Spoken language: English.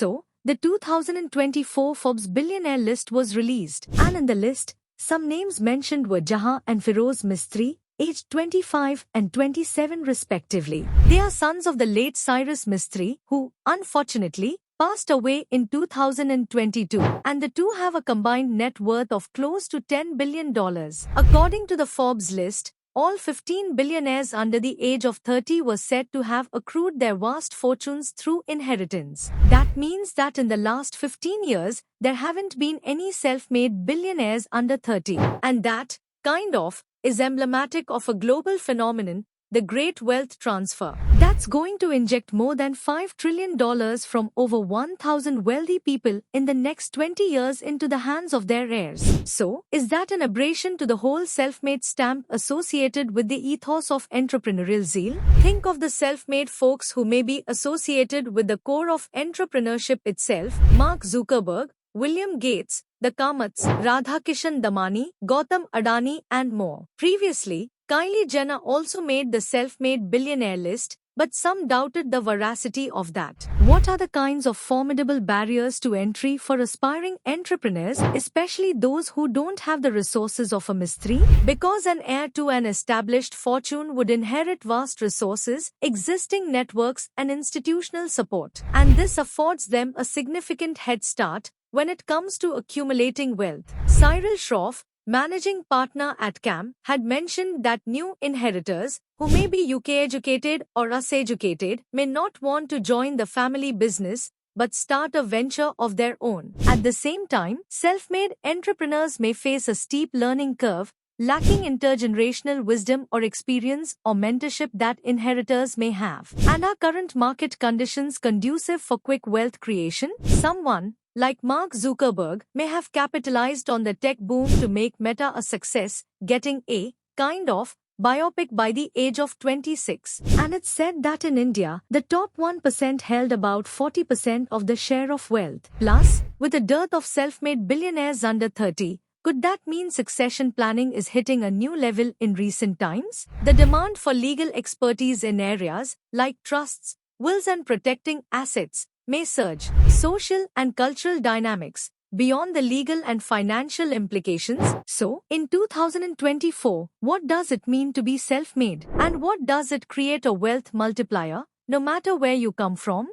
So, the 2024 Forbes billionaire list was released, and in the list, some names mentioned were Jahan and Feroz Mistry, aged 25 and 27 respectively. They are sons of the late Cyrus Mistry, who, unfortunately, passed away in 2022, and the two have a combined net worth of close to $10 billion. According to the Forbes list, all 15 billionaires under the age of 30 were said to have accrued their vast fortunes through inheritance. That means that in the last 15 years, there haven't been any self-made billionaires under 30. And that, kind of, is emblematic of a global phenomenon, the great wealth transfer, that's going to inject more than $5 trillion from over 1,000 wealthy people in the next 20 years into the hands of their heirs. So, is that an aberration to the whole self-made stamp associated with the ethos of entrepreneurial zeal? Think of the self-made folks who may be associated with the core of entrepreneurship itself: Mark Zuckerberg, William Gates, the Kamats, Radhakishan Damani, Gautam Adani, and more. Previously, Kylie Jenner also made the self-made billionaire list, but some doubted the veracity of that. What are the kinds of formidable barriers to entry for aspiring entrepreneurs, especially those who don't have the resources of a Mistry? Because an heir to an established fortune would inherit vast resources, existing networks, and institutional support. And this affords them a significant head start when it comes to accumulating wealth. Cyril Shroff, managing partner at CAM, had mentioned that new inheritors, who may be UK educated or US educated, may not want to join the family business but start a venture of their own. At the same time, self-made entrepreneurs may face a steep learning curve, lacking intergenerational wisdom or experience or mentorship that inheritors may have. And are current market conditions conducive for quick wealth creation? Someone like Mark Zuckerberg may have capitalized on the tech boom to make Meta a success, getting a kind of biopic by the age of 26. And it's said that in India, the top 1% held about 40% of the share of wealth. Plus, with a dearth of self-made billionaires under 30, could that mean succession planning is hitting a new level in recent times? The demand for legal expertise in areas like trusts, wills, and protecting assets may surge. Social and cultural dynamics, beyond the legal and financial implications. So, in 2024, what does it mean to be self-made? And what does it create a wealth multiplier, no matter where you come from?